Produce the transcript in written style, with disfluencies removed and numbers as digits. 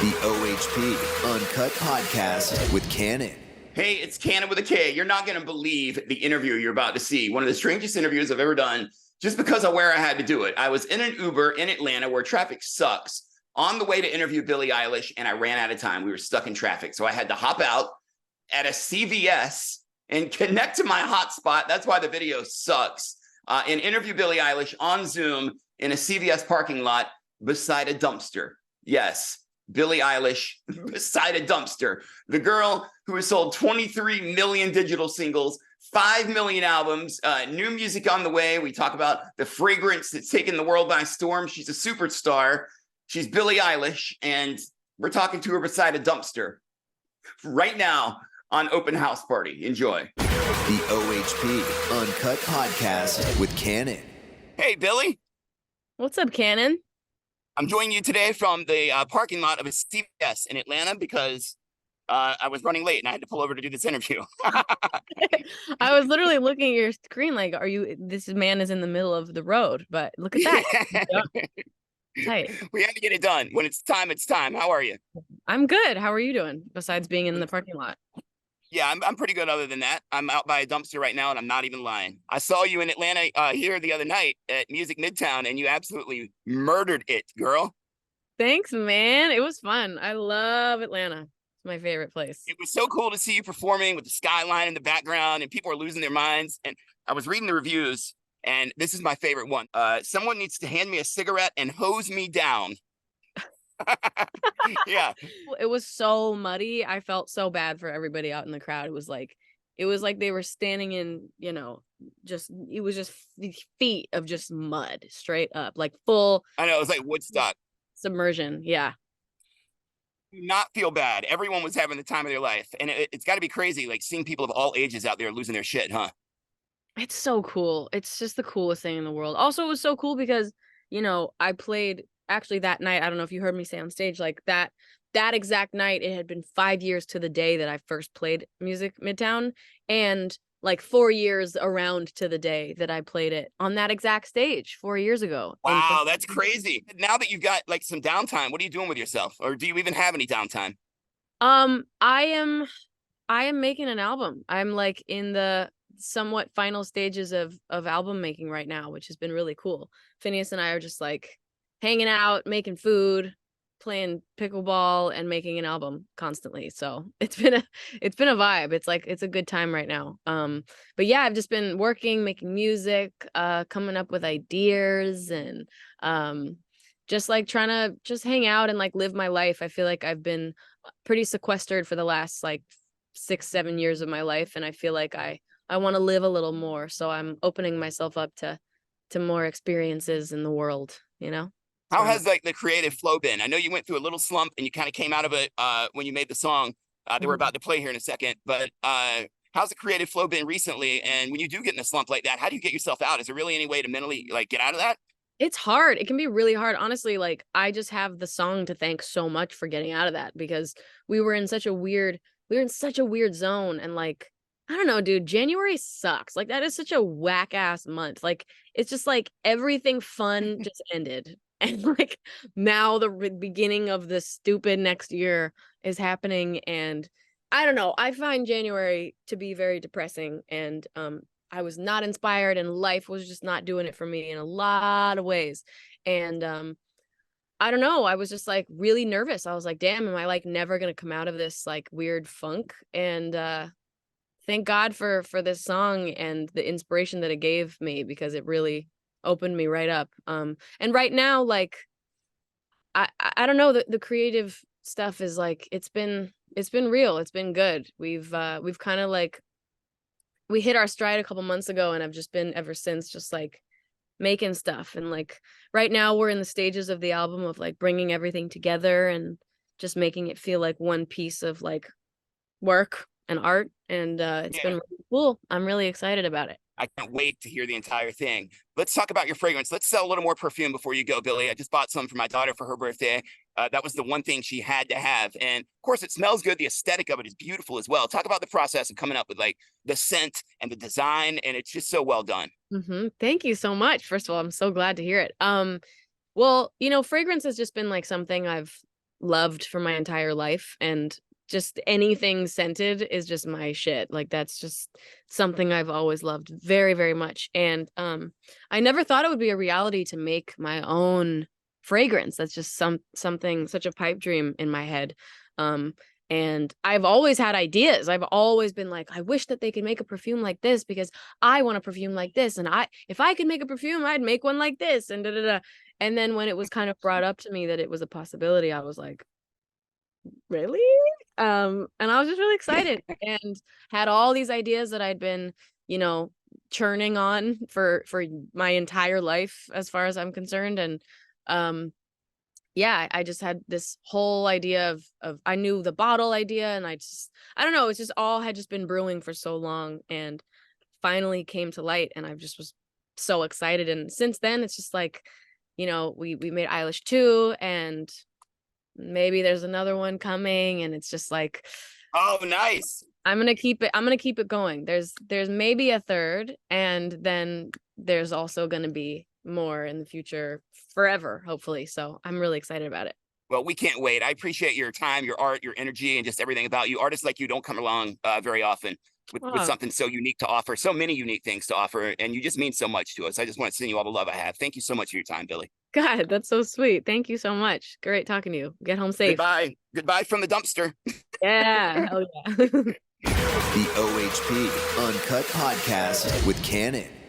The OHP Uncut Podcast with Kannon. Hey, it's Kannon with a K. You're not going to believe the interview you're about to see. One of the strangest interviews I've ever done, just because of where I had to do it. I was in an Uber in Atlanta where traffic sucks on the way to interview Billie Eilish, and I ran out of time. We were stuck in traffic. So I had to hop out at a CVS and connect to my hotspot. That's why the video sucks. And interview Billie Eilish on Zoom in a CVS parking lot beside a dumpster. Yes, Billie Eilish beside a dumpster. The girl who has sold 23 million digital singles, 5 million albums, new music on the way. We talk about the fragrance that's taken the world by storm. She's a superstar. She's Billie Eilish, and we're talking to her beside a dumpster right now on Open House Party. Enjoy. The OHP Uncut Podcast with Kannon. Hey, Billie. What's up, Kannon? I'm joining you today from the parking lot of a CVS in Atlanta because I was running late and I had to pull over to do this interview. I was literally looking at your screen like, this man is in the middle of the road, but look at that. Tight. We had to get it done. When it's time, it's time. How are you? I'm good. How are you doing besides being in the parking lot? Yeah, I'm pretty good other than that. I'm out by a dumpster right now, and I'm not even lying. I saw you in Atlanta here the other night at Music Midtown, and you absolutely murdered it, girl. Thanks, man. It was fun. I love Atlanta. It's my favorite place. It was so cool to see you performing with the skyline in the background, and people are losing their minds. And I was reading the reviews, and this is my favorite one. Someone needs to hand me a cigarette and hose me down. Yeah, it was so muddy. I felt so bad for everybody out in the crowd. It was like they were standing in, it was just feet of just mud straight up, like full. I know, it was like Woodstock submersion. Yeah. Do not feel bad. Everyone was having the time of their life, and it's got to be crazy, like seeing people of all ages out there losing their shit, huh? It's so cool. It's just the coolest thing in the world. Also, it was so cool because I played. Actually, that night, I don't know if you heard me say on stage, like that exact night, it had been 5 years to the day that I first played Music Midtown, and like 4 years around to the day that I played it on that exact stage 4 years ago. Wow, that's crazy. Now that you've got like some downtime, what are you doing with yourself? Or do you even have any downtime? I am making an album. I'm like in the somewhat final stages of album making right now, which has been really cool. Phineas and I are just like hanging out, making food, playing pickleball, and making an album constantly. So it's been a vibe. It's like, it's a good time right now. But yeah, I've just been working, making music, coming up with ideas, and just like trying to just hang out and like live my life. I feel like I've been pretty sequestered for the last like 6-7 years of my life, and I feel like I want to live a little more. So I'm opening myself up to more experiences in the world, How has like the creative flow been? I know you went through a little slump and you kind of came out of it when you made the song that we're about to play here in a second. But how's the creative flow been recently? And when you do get in a slump like that, how do you get yourself out? Is there really any way to mentally like get out of that? It's hard. It can be really hard. Honestly, like I just have the song to thank so much for getting out of that, because we were in such a weird zone. And like, I don't know, dude, January sucks. Like that is such a whack ass month. Like it's just like everything fun just ended. And like now the beginning of the stupid next year is happening. And I don't know, I find January to be very depressing. And I was not inspired, and life was just not doing it for me in a lot of ways. And I don't know, I was just like really nervous. I was like, damn, am I like never going to come out of this like weird funk? And thank God for this song and the inspiration that it gave me, because it really opened me right up. And right now, like I don't know, the creative stuff is like it's been real. It's been good. We've kind of like, we hit our stride a couple months ago, and I've just been ever since just like making stuff. And like right now we're in the stages of the album of like bringing everything together and just making it feel like one piece of like work and art. And it's been really cool. I'm really excited about it. I can't wait to hear the entire thing. Let's talk about your fragrance. Let's sell a little more perfume before you go, Billie. I just bought some for my daughter for her birthday. That was the one thing she had to have. And of course, it smells good. The aesthetic of it is beautiful as well. Talk about the process of coming up with like the scent and the design. And it's just so well done. Mm-hmm. Thank you so much. First of all, I'm so glad to hear it. Well, fragrance has just been like something I've loved for my entire life, and just anything scented is just my shit. Like that's just something I've always loved very, very much. And I never thought it would be a reality to make my own fragrance. That's just something, such a pipe dream in my head. And I've always had ideas. I've always been like, I wish that they could make a perfume like this because I want a perfume like this. And if I could make a perfume, I'd make one like this. And da da da. And then when it was kind of brought up to me that it was a possibility, I was like, really? And I was just really excited and had all these ideas that I'd been, churning on for my entire life, as far as I'm concerned. And I just had this whole idea of I knew the bottle idea, and I don't know, it's just all had just been brewing for so long and finally came to light, and I just was so excited. And since then it's just like, we made Eilish 2, and maybe there's another one coming, and it's just like, oh, nice. I'm gonna keep it going. There's maybe a third, and then there's also gonna be more in the future, forever, hopefully. So I'm really excited about it. Well, we can't wait. I appreciate your time, your art, your energy, and just everything about you. Artists like you don't come along very often with something so unique to offer, so many unique things to offer, and you just mean so much to us. I just want to send you all the love I have. Thank you so much for your time, Billie. God, that's so sweet. Thank you so much. Great talking to you. Get home safe. Goodbye from the dumpster. Yeah, hell yeah. The OHP Uncut Podcast with Kannon.